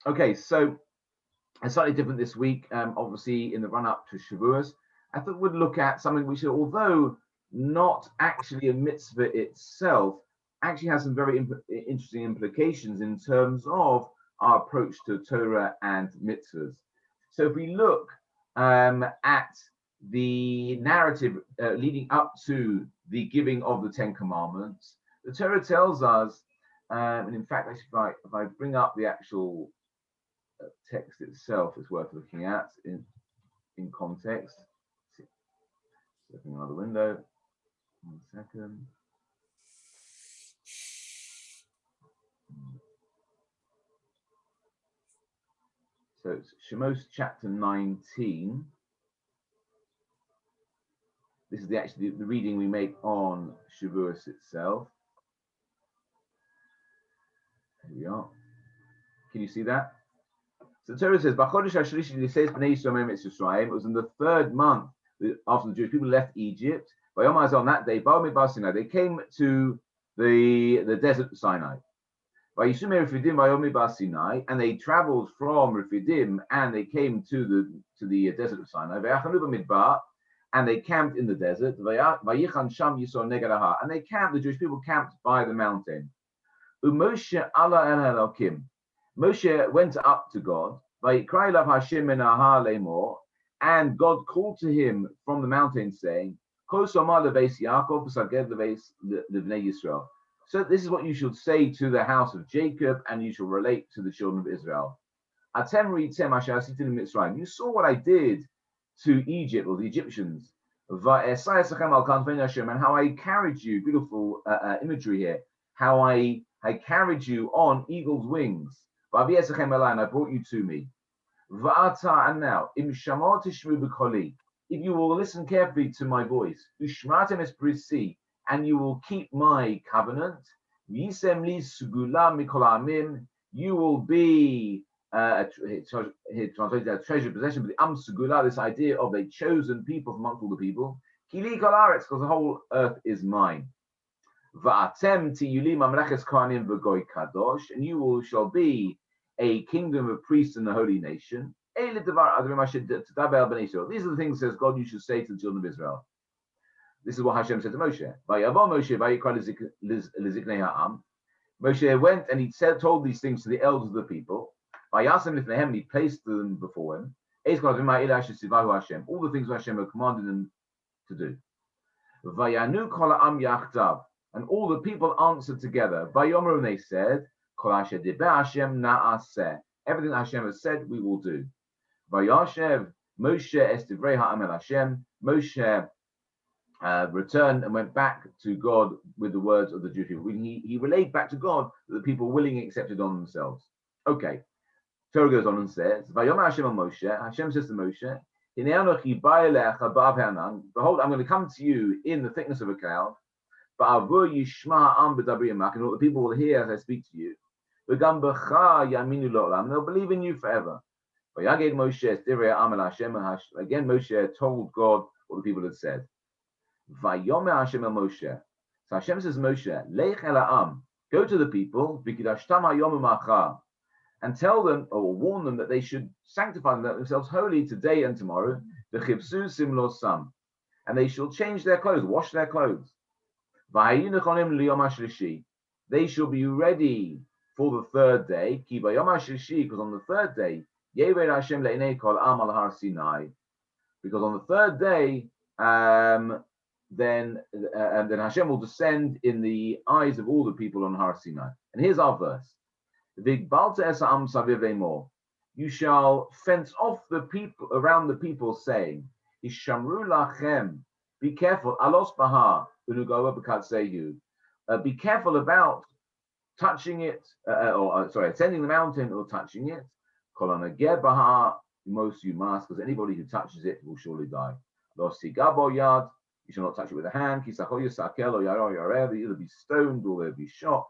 Okay, so it's slightly different this week. Obviously, in the run-up to Shavuos, I thought we'd look at something which, although not actually a mitzvah itself, actually has some very interesting implications in terms of our approach to Torah and mitzvahs. So, if we look at the narrative leading up to the giving of the Ten Commandments, the Torah tells us, and in fact, actually, if I bring up the actual text itself, is worth looking at in context. Open another window. 1 second. So it's Shemos chapter 19. This is the reading we make on Shavuos itself. Here we are. Can you see that? So the Torah says, it was in the third month after the Jewish people left Egypt. On that day, they came to the desert of Sinai. And they traveled from Refidim and they came to the desert of Sinai. And they camped in the desert. And they camped, the Jewish people camped by the mountain. Moshe went up to God, and God called to him from the mountain, saying, So this is what you should say to the house of Jacob, and you shall relate to the children of Israel. You saw what I did to Egypt, or the Egyptians, and how I carried you, beautiful imagery here, how I carried you on eagle's wings, and I brought you to me. And now, if you will listen carefully to my voice, and you will keep my covenant, you will be translated as treasured possession, but the this idea of a chosen people from amongst all the people, because the whole earth is mine. And you shall be a kingdom of priests in the holy nation. These are the things, says God, you should say to the children of Israel. This is what Hashem said to Moshe. Moshe went and he told these things to the elders of the people. He placed them before him. All the things Hashem had commanded them to do. And all the people answered together. And they said, everything Hashem has said, we will do. Moshe returned and went back to God with the words of the Jewish people. He relayed back to God that the people willingly accepted on themselves. Okay. Torah goes on and says, Hashem says to Moshe, behold, I'm going to come to you in the thickness of a cloud, and all the people will hear as I speak to you. And they'll believe in you forever. Again, Moshe told God what the people had said. So Hashem says, Moshe, go to the people, and tell them or warn them that they should sanctify themselves holy today and tomorrow, and they shall change their clothes, wash their clothes. They shall be ready for the third day, because on the third day, because on the third day, then Hashem will descend in the eyes of all the people on Har Sinai. And here's our verse. You shall fence off the people around the people, saying, Ishamru lachem, be careful, alos bahar, be careful about touching it, ascending the mountain or touching it. Most you must, because anybody who touches it will surely die. You shall not touch it with a hand. They'll either be stoned or they'll be shot.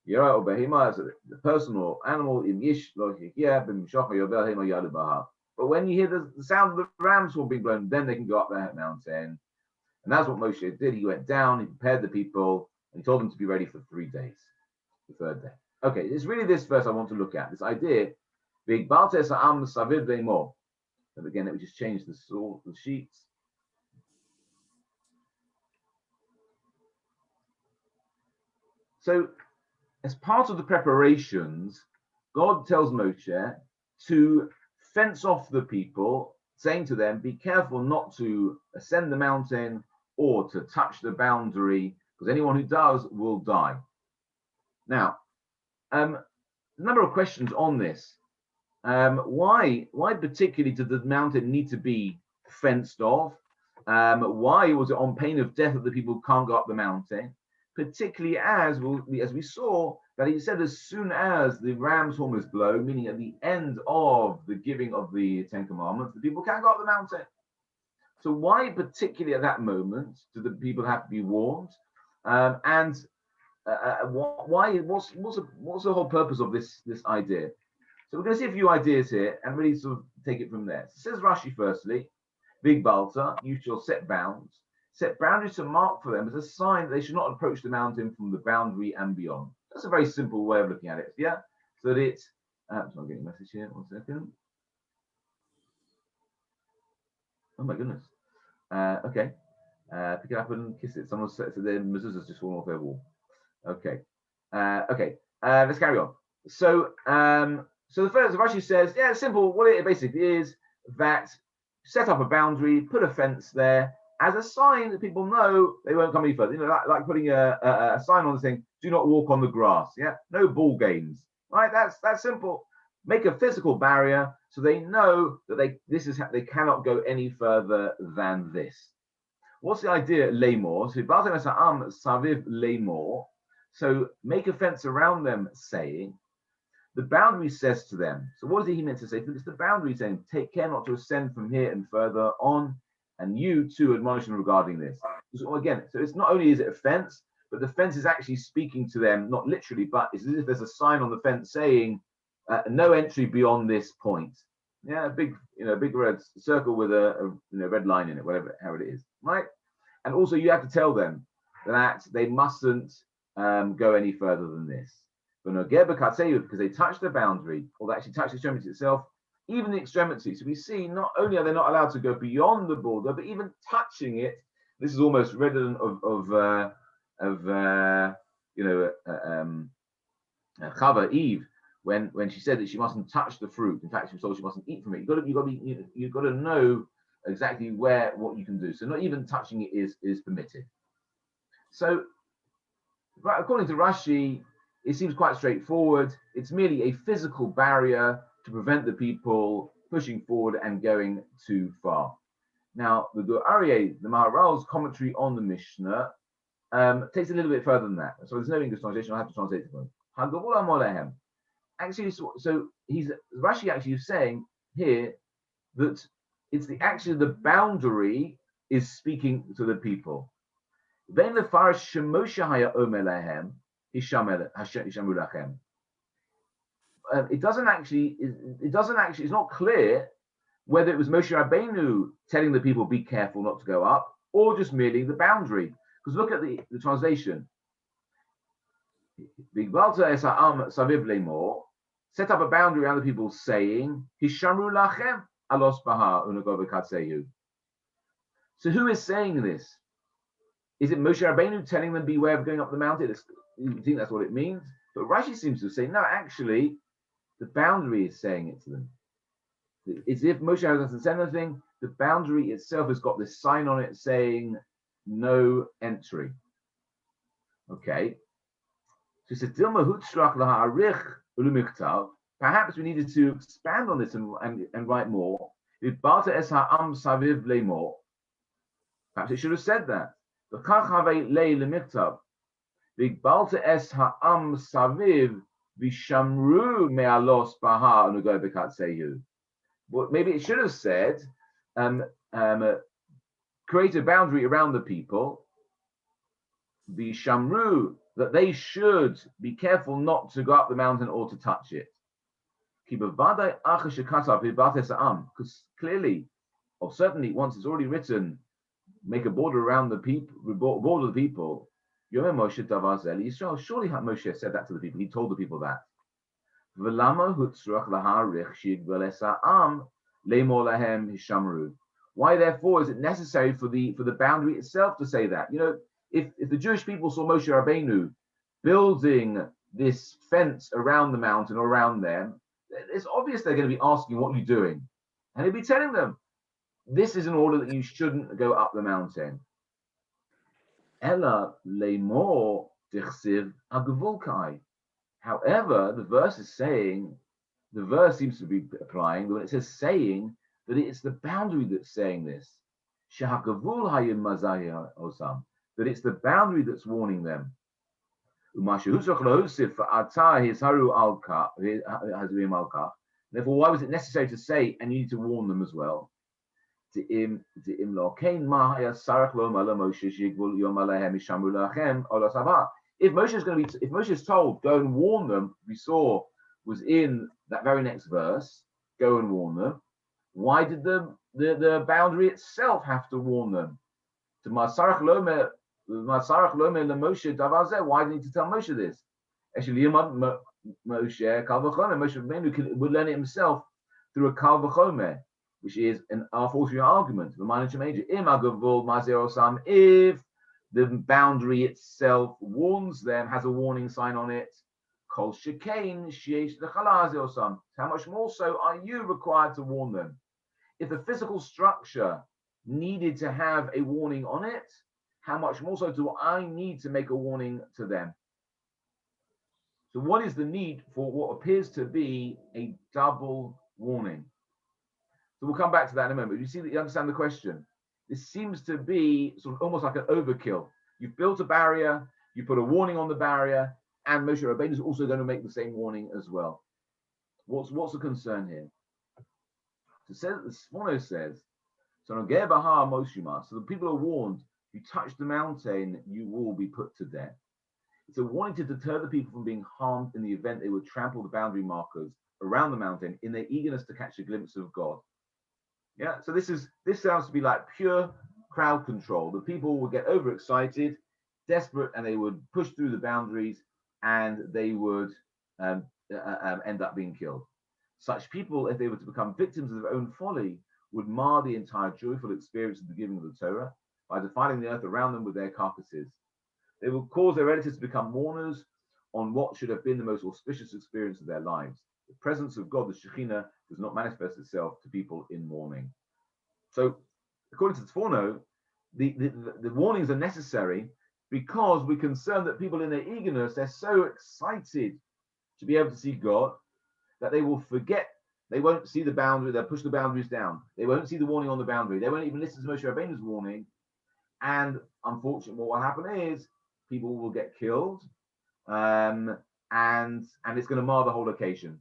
As a person or animal, but when you hear the sound of the ram's horn being blown, then they can go up that mountain. And that's what Moshe did. He went down, he prepared the people, and he told them to be ready for 3 days, the third day. Okay, it's really this verse I want to look at, this idea Big Baltes Am Savid Lemor. And again, let me just change the sheets. So, as part of the preparations, God tells Moshe to fence off the people, saying to them, be careful not to ascend the mountain or to touch the boundary, because anyone who does will die. Now, a number of questions on this. Why particularly did the mountain need to be fenced off? Why was it on pain of death that the people can't go up the mountain? Particularly as we saw that he said as soon as the ram's horn was blown, meaning at the end of the giving of the Ten Commandments, the people can't go up the mountain. So why particularly at that moment do the people have to be warned? What's the whole purpose of this idea? So we're going to see a few ideas here and really sort of take it from there. So it says Rashi firstly, Big Balta, you shall set bounds. Set boundaries to mark for them as a sign that they should not approach the mountain from the boundary and beyond. That's a very simple way of looking at it. Yeah. So that it's so I'm getting a message here. 1 second. Oh my goodness. Okay. Pick it up and kiss it. Someone said so their mezuzah's just fallen off their wall. Okay. Okay. Let's carry on. So so the first Rashi says, yeah, it's simple. What it basically is that set up a boundary, put a fence there as a sign that people know they won't come any further. You know, like putting a sign on the thing, do not walk on the grass. Yeah, no ball games. Right? That's simple. Make a physical barrier so they know that they cannot go any further than this. What's the idea? Lemor. So saviv lemor. So make a fence around them, saying the boundary says to them. So what is he meant to say? It's the boundary saying, take care not to ascend from here and further on. And you too admonish them regarding this. So again, so it's not only is it a fence, but the fence is actually speaking to them, not literally, but it's as if there's a sign on the fence saying no entry beyond this point. Yeah, a big red circle with a red line in it, whatever how it is, right? And also you have to tell them that they mustn't go any further than this. But no, because they touch the boundary, or they actually touch the extremity itself, even the extremity. So we see not only are they not allowed to go beyond the border, but even touching it. This is almost redundant of Chava, Eve, when she said that she mustn't touch the fruit. In fact, she was told she mustn't eat from it. You've got to know exactly what you can do. So not even touching it is permitted. So, according to Rashi, it seems quite straightforward. It's merely a physical barrier to prevent the people pushing forward and going too far. Now, the Aryeh, the Maharal's commentary on the Mishnah, takes a little bit further than that. So there's no English translation. I'll have to translate it for him. Actually, so Rashi actually is saying here that it's the boundary is speaking to the people. Then the farish Shemosha haya omer lahem hishamu lachem. It doesn't actually. It's not clear whether it was Moshe Rabbeinu telling the people be careful not to go up, or just merely the boundary. Because look at the translation. Set up a boundary around the people, saying hishamru lachem alos bahar unago v'katsehu. So who is saying this? Is it Moshe Rabbeinu telling them beware of going up the mountain? You think that's what it means? But Rashi seems to say no. Actually, the boundary is saying it to them. It's if Moshe hasn't said anything, the boundary itself has got this sign on it saying no entry. Okay. So perhaps we needed to expand on this and write more. Perhaps it should have said that. Well, maybe it should have said, create a boundary around the people, the shamru, that they should be careful not to go up the mountain or to touch it. Because clearly, or certainly once it's already written, make a border around the people, border the people. Surely Moshe said that to the people. He told the people that. V'lama hutzrach laharich shigvel es ha'am le'mor lahem hishamru. Why, therefore, is it necessary for the boundary itself to say that? If the Jewish people saw Moshe Rabbeinu building this fence around the mountain or around them, it's obvious they're going to be asking, what are you doing? And he'd be telling them, this is an order that you shouldn't go up the mountain. Ella le'mor dichsiv agavulkai. However, the verse seems to be applying, when it says saying, that it's the boundary that's saying this. Shahagavul hayim mazaya osam. That it's the boundary that's warning them. Therefore, why was it necessary to say, and you need to warn them as well? If Moshe is told, go and warn them, we saw was in that very next verse, go and warn them. Why did the boundary itself have to warn them? Why do you need to tell Moshe this? Actually, Moshe would learn it himself through a kal v'chomer, which is an fortiori argument. If the boundary itself warns them, has a warning sign on it, how much more so are you required to warn them? If the physical structure needed to have a warning on it, how much more so do I need to make a warning to them? So what is the need for what appears to be a double warning? So we'll come back to that in a moment. You understand the question? This seems to be sort of almost like an overkill. You've built a barrier, you put a warning on the barrier, and Moshe Rabbeinu is also going to make the same warning as well. What's the concern here? So the Sfono says, so the people are warned, you touch the mountain, you will be put to death. So wanting to deter the people from being harmed in the event they would trample the boundary markers around the mountain in their eagerness to catch a glimpse of God. Yeah, so this sounds to be like pure crowd control. The people would get overexcited, desperate, and they would push through the boundaries, and they would end up being killed. Such people, if they were to become victims of their own folly, would mar the entire joyful experience of the giving of the Torah by defiling the earth around them with their carcasses. They will cause their relatives to become mourners on what should have been the most auspicious experience of their lives. The presence of God, the Shekhinah, does not manifest itself to people in mourning. So, according to Tzforno, the warnings are necessary because we're concerned that people in their eagerness, they're so excited to be able to see God that they will forget. They won't see the boundary. They'll push the boundaries down. They won't see the warning on the boundary. They won't even listen to Moshe Rabbeinu's warning. And unfortunately, what will happen is people will get killed, and it's going to mar the whole occasion.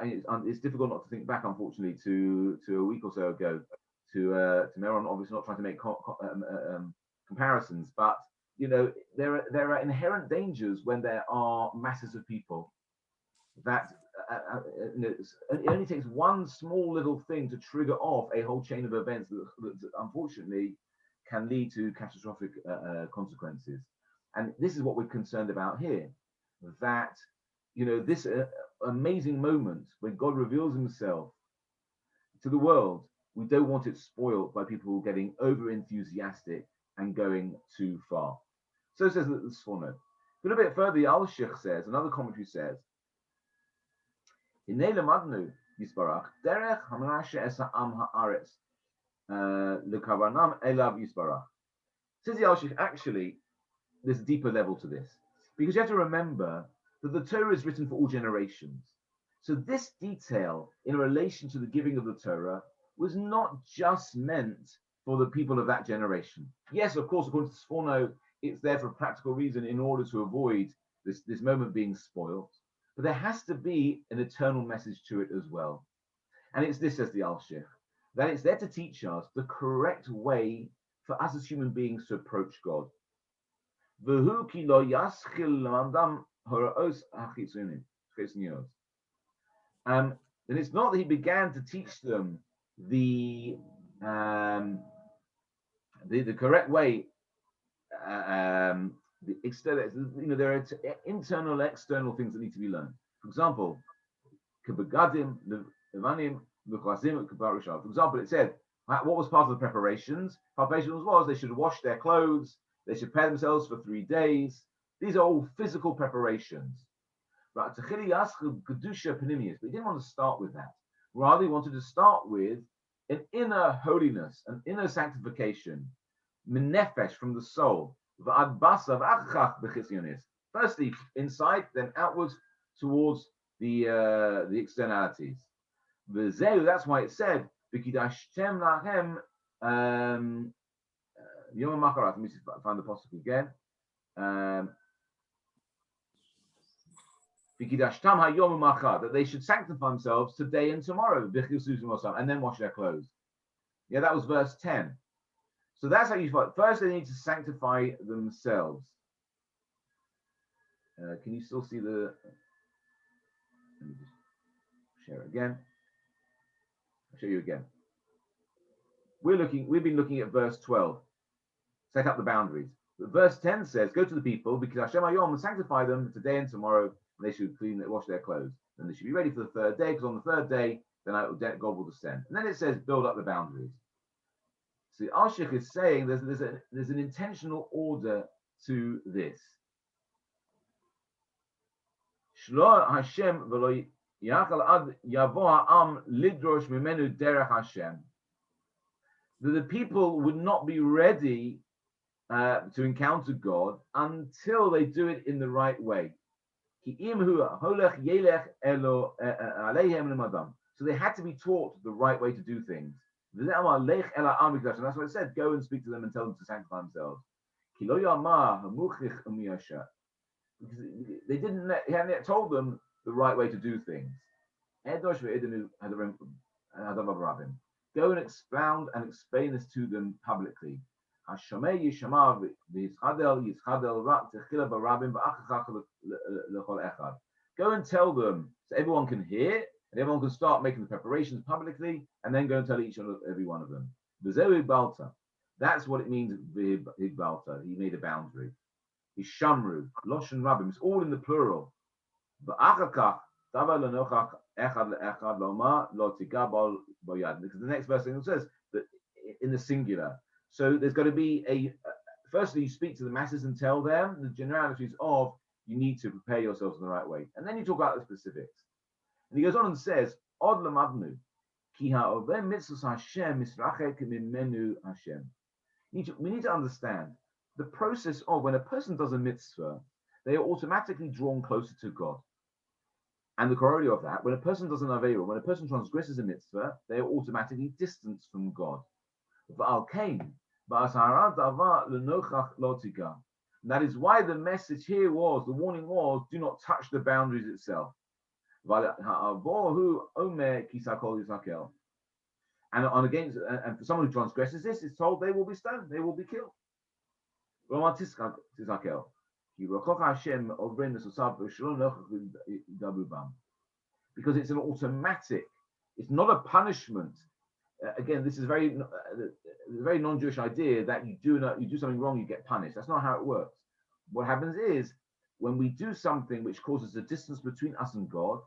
It's difficult not to think back, unfortunately, to a week or so ago, to Meron. Obviously, not trying to make comparisons, but there are inherent dangers when there are masses of people. That it only takes one small little thing to trigger off a whole chain of events that unfortunately can lead to catastrophic consequences. And this is what we're concerned about here, that this amazing moment when God reveals himself to the world, we don't want it spoiled by people getting over enthusiastic and going too far. So says the Sfono. A little bit further, the Al-Sheikh says, another commentary says, Hinei lemadnu yisbarach derech hamanashe es ha'am ha'aretz lekavanam elav yisbarach. Says the Al-Sheikh, actually, there's a deeper level to this, because you have to remember that the Torah is written for all generations. So this detail in relation to the giving of the Torah was not just meant for the people of that generation. Yes, of course, according to Sforno, it's there for a practical reason in order to avoid this moment being spoiled. But there has to be an eternal message to it as well. And it's this, says the Al-Sheikh, that it's there to teach us the correct way for us as human beings to approach God. And it's not that he began to teach them the correct way. The external, there are internal, external things that need to be learned. For example, Kebegadim, Levanim, Mukhasim, Kebarishal. For example, it said, what was part of the preparations? Preparations was they should wash their clothes, they should prepare themselves for 3 days. These are all physical preparations. Right? But he didn't want to start with that. Rather, he wanted to start with an inner holiness, an inner sanctification, minefesh, from the soul. Firstly, inside, then outwards towards the externalities. That's why it said, Vikidashtem lahem Yom Macharat. Let me find the pasuk again. Vikidashtam hayom machar, that they should sanctify themselves today and tomorrow, and then wash their clothes. Yeah, that was verse 10. So that's how you fight. First, they need to sanctify themselves. Can you still see the? Let me just share it again. I'll show you again. We've been looking at verse 12. Set up the boundaries. But verse 10 says, "Go to the people because Hashem Hayom, sanctify them today and tomorrow. And they should wash their clothes. And they should be ready for the third day, because on the third day, then God will descend." And then it says, "Build up the boundaries." So Ashik is saying there's an intentional order to this. Shlo Hashem v'lo yachal ad yavo ha'am lidrosh mimenu derech Hashem. That the people would not be ready to encounter God until they do it in the right way. So they had to be taught the right way to do things. And that's what it said. Go and speak to them and tell them to sanctify themselves. Because they hadn't yet told them the right way to do things. Go and expound and explain this to them publicly. Go and tell them so everyone can hear and everyone can start making the preparations publicly, and then go and tell each and every one of them. That's what it means. He made a boundary. Hishamru, Loshen Rabbim. It's all in the plural. Because the next verse says that in the singular. So there's got to be firstly, you speak to the masses and tell them the generalities of you need to prepare yourselves in the right way. And then you talk about the specifics. And he goes on and says, Od lamadnu, ki ha'oveh mitzvos Hashem misrachek mimenu Hashem. We need to understand the process of when a person does a mitzvah, they are automatically drawn closer to God. And the corollary of that, when a person does an aveira, when a person transgresses a mitzvah, they are automatically distanced from God. And that is why the message here was, the warning was, do not touch the boundaries itself. And for someone who transgresses this, it's told they will be stoned, they will be killed. Because it's an automatic, it's not a punishment. Again, this is a very non-Jewish idea that you do something wrong, you get punished. That's not how it works. What happens is when we do something which causes a distance between us and God,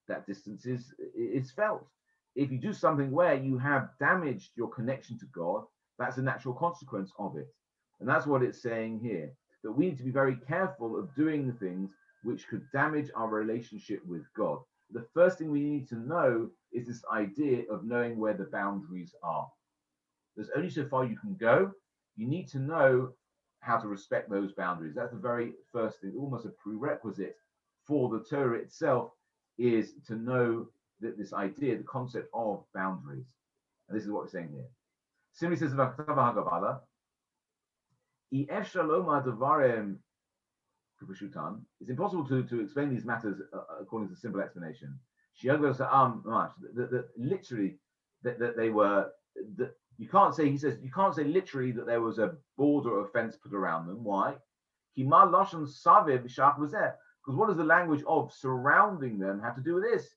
that distance is felt. If you do something where you have damaged your connection to God, that's a natural consequence of it. And that's what it's saying here, that we need to be very careful of doing the things which could damage our relationship with God. The first thing we need to know is this idea of knowing where the boundaries are. There's only so far you can go. You need to know how to respect those boundaries. That's the very first thing, almost a prerequisite for the Torah itself, is to know that this idea, the concept of boundaries. And this is what we're saying here. Simply says about Hagabala, it's impossible to explain these matters according to simple explanation. Literally, that they were. You can't say. He says you can't say literally that there was a border or a fence put around them. Why? Because what does the language of surrounding them have to do with this?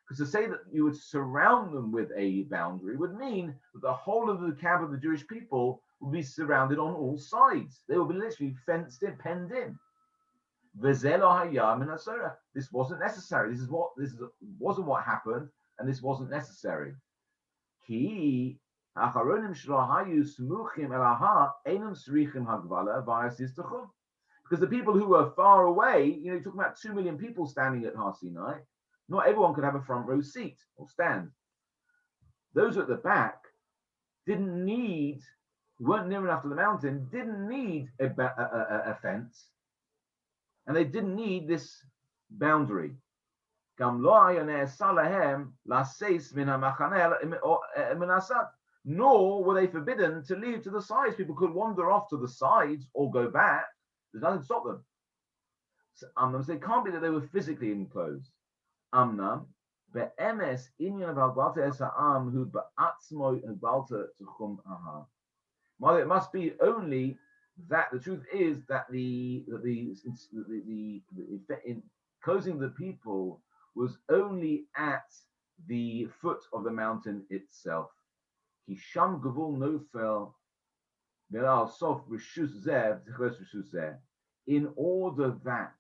Because to say that you would surround them with a boundary would mean that the whole of the camp of the Jewish people would be surrounded on all sides. They would be literally fenced in, penned in. This wasn't necessary. This wasn't what happened, and this wasn't necessary. Because the people who were far away, you're talking about 2 million people standing at Har Sinai. Not everyone could have a front row seat or stand. Those at the back weren't near enough to the mountain, didn't need a fence, and they didn't need this boundary. Nor were they forbidden to leave to the sides. People could wander off to the sides or go back. There's nothing to stop them. So it can't be that they were physically enclosed. It must be only that the truth is that the closing the people was only at the foot of the mountain itself. In order that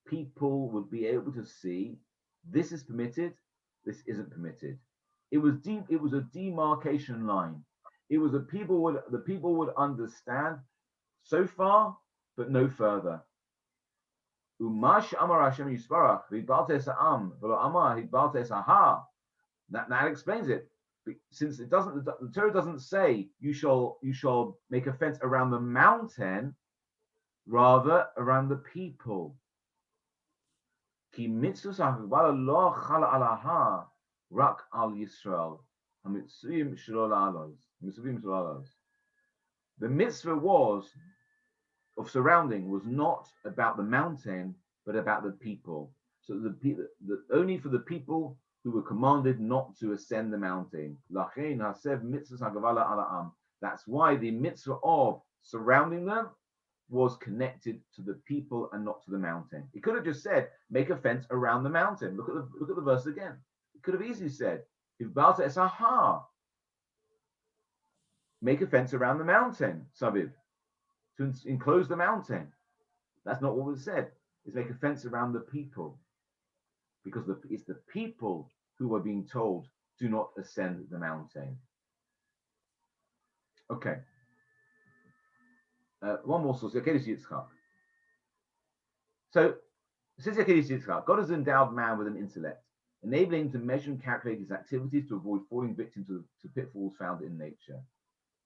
people would be able to see this is permitted, this isn't permitted. It was a demarcation line. It was the people would understand so far, but no further. That explains it. Since the Torah doesn't say you shall make a fence around the mountain, rather around the people. The mitzvah of surrounding was not about the mountain, but about the people. So only for the people who were commanded not to ascend the mountain. That's why the mitzvah of surrounding them was connected to the people and not to the mountain. It could have just said, make a fence around the mountain. Look at the verse again. It could have easily said, make a fence around the mountain, Saviv, to enclose the mountain. That's not what was said. It's make a fence around the people, because it's the people who are being told, do not ascend the mountain. Okay. One more source, Yakedes Yitzchak. So, says Yakedes Yitzchak, God has endowed man with an intellect, enabling him to measure and calculate his activities to avoid falling victim to pitfalls found in nature.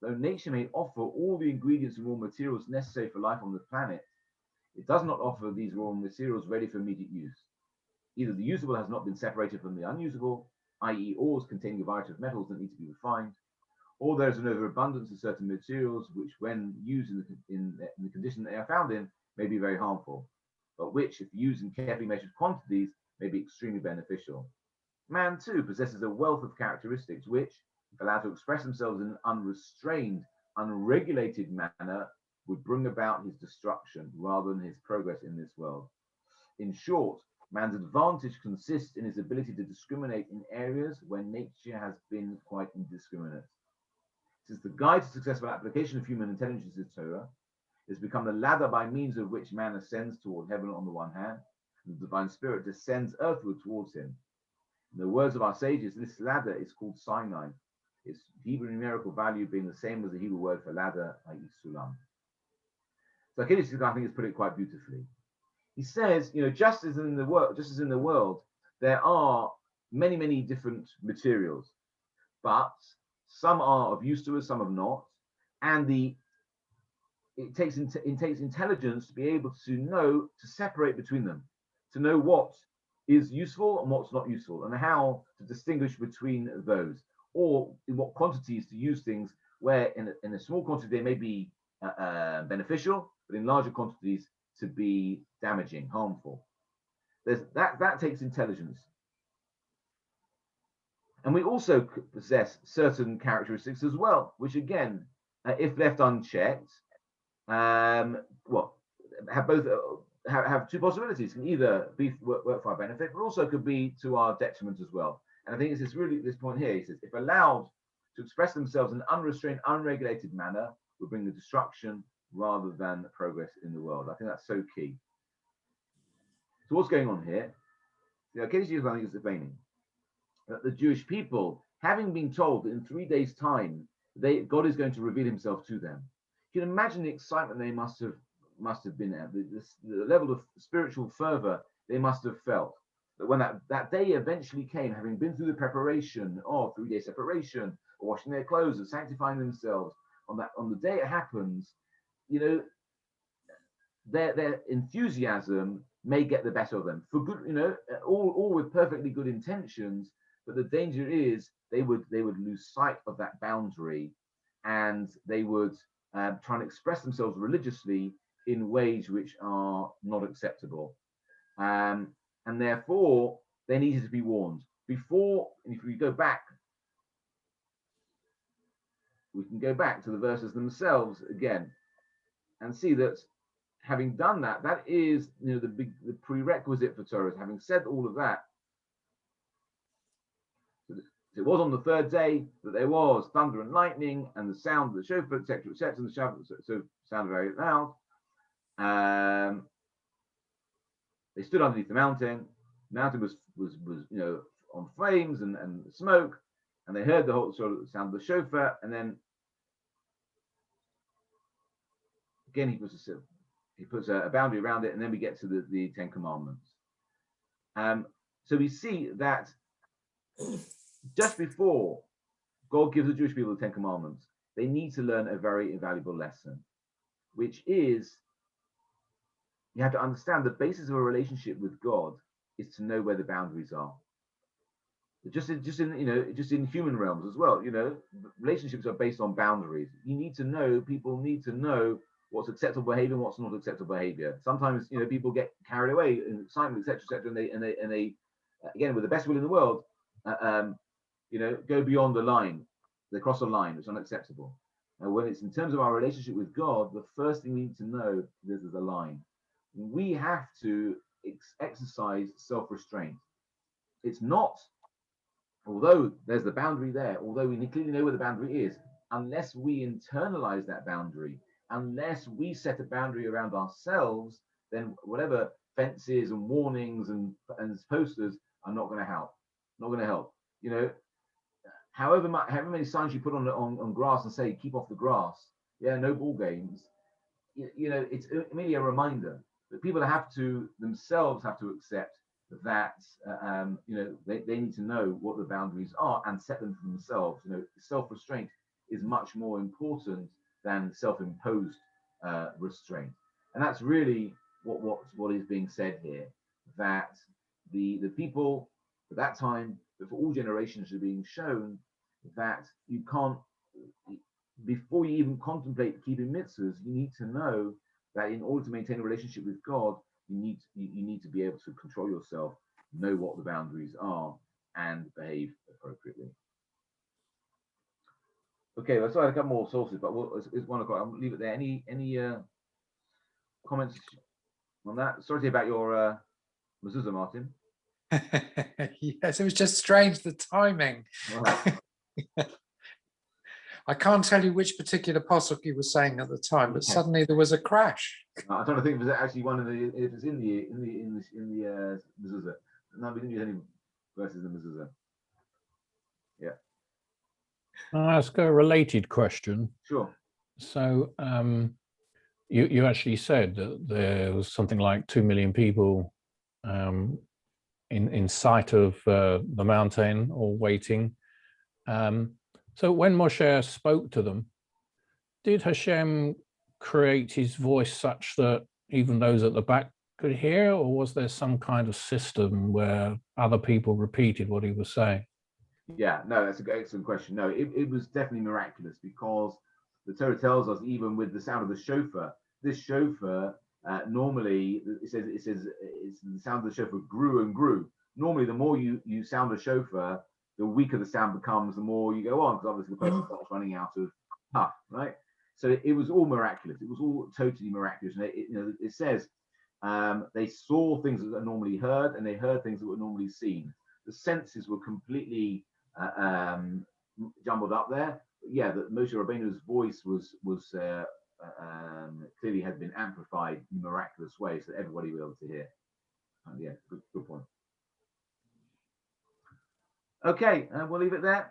Though nature may offer all the ingredients and raw materials necessary for life on the planet, it does not offer these raw materials ready for immediate use. Either the usable has not been separated from the unusable, i.e. ores containing a variety of metals that need to be refined, or there is an overabundance of certain materials which, when used in the condition they are found in, may be very harmful, but which, if used in carefully measured quantities, may be extremely beneficial. Man, too, possesses a wealth of characteristics which, if allowed to express themselves in an unrestrained, unregulated manner, would bring about his destruction rather than his progress in this world. In short, man's advantage consists in his ability to discriminate in areas where nature has been quite indiscriminate. Since the guide to successful application of human intelligence is Torah, it has become the ladder by means of which man ascends toward heaven on the one hand, and the divine spirit descends earthward towards him. In the words of our sages, this ladder is called Sinai, its Hebrew numerical value being the same as the Hebrew word for ladder, i.e. sulam. So Yakedes Yitzchak, I think, has put it quite beautifully. He says, just as in the world, there are many, many different materials, but some are of use to us, some are not, and it takes intelligence to be able to separate between them, to know what is useful and what's not useful, and how to distinguish between those, or in what quantities to use things where in a small quantity they may be beneficial, but in larger quantities to be damaging, harmful. That takes intelligence. And we also possess certain characteristics as well, which again, if left unchecked, have two possibilities. Can either work for our benefit, but also could be to our detriment as well. And I think it's really this point here. He says, if allowed to express themselves in an unrestrained, unregulated manner, would bring the destruction rather than progress in the world. I think that's so key. So what's going on here? The occasion is explaining that the Jewish people, having been told that in 3 days' time, God is going to reveal himself to them. You can imagine the excitement they must have been at, the level of spiritual fervor they must have felt. That when that day eventually came, having been through the preparation of 3-day separation, washing their clothes and sanctifying themselves, on the day it happens, their enthusiasm may get the better of them for good, all with perfectly good intentions. But the danger is they would lose sight of that boundary, and they would try and express themselves religiously in ways which are not acceptable. And therefore, they needed to be warned. Before, if we go back, we can go back to the verses themselves again and see that having done that, that is the prerequisite for Torah. Having said all of that, it was on the third day that there was thunder and lightning and the sound of the shofar, etc., etc., and the shofar sounded very loud. They stood underneath the mountain. The mountain was on flames and smoke, and they heard the whole sort of sound of the shofar. And then again, he puts a boundary around it, and then we get to the Ten Commandments. So we see that just before God gives the Jewish people the Ten Commandments, they need to learn a very invaluable lesson, which is you have to understand the basis of a relationship with God is to know where the boundaries are. Just in human realms as well, relationships are based on boundaries. People need to know what's acceptable behavior and what's not acceptable behavior. Sometimes people get carried away in excitement, etc., and they again, with the best will in the world, go beyond the line. They cross a line, which is unacceptable. And when it's in terms of our relationship with God, the first thing we need to know is there's a line. We have to exercise self-restraint. It's not, although there's the boundary there, although we clearly know where the boundary is, unless we internalize that boundary, unless we set a boundary around ourselves, then whatever fences and warnings and posters are not going to help. Not going to help. However many signs you put on grass and say keep off the grass, no ball games. It's merely a reminder that people themselves have to accept that they need to know what the boundaries are and set them for themselves. Self-restraint is much more important than self-imposed restraint, and that's really what is being said here. That the people at that time, but for all generations, are being shown that you can't, before you even contemplate keeping mitzvahs, you need to know that in order to maintain a relationship with God, you need to be able to control yourself, know what the boundaries are, and behave appropriately. Okay, well, sorry, I have a couple more sources, but it's 1 o'clock. I'll leave it there. Any comments on that? Sorry about your mezuzah, Martin. Yes, it was just strange, the timing. Right. I can't tell you which particular pasuk he was saying at the time, but suddenly there was a crash. I'm trying to think if it was actually one of the, if it's in the mezuzah. No, we didn't use any verses in the mezuzah. Yeah. I'll ask a related question. Sure. So you actually said that there was something like 2 million people in sight of the mountain or waiting. So when Moshe spoke to them, did Hashem create his voice such that even those at the back could hear, or was there some kind of system where other people repeated what he was saying? Yeah, no, that's an excellent question. No, it was definitely miraculous, because the Torah tells us, even with the sound of the shofar, this shofar normally it says it's the sound of the shofar grew and grew. Normally, the more you sound a shofar, the weaker the sound becomes, the more you go on, because obviously the person starts running out of puff, right? So it was all miraculous. It was all totally miraculous. And it says they saw things that are normally heard, and they heard things that were normally seen. The senses were completely jumbled up there. yeah, that Moshe Rabbeinu's voice was clearly had been amplified in miraculous ways so that everybody will be able to hear. Yeah, good point. Okay, we'll leave it there.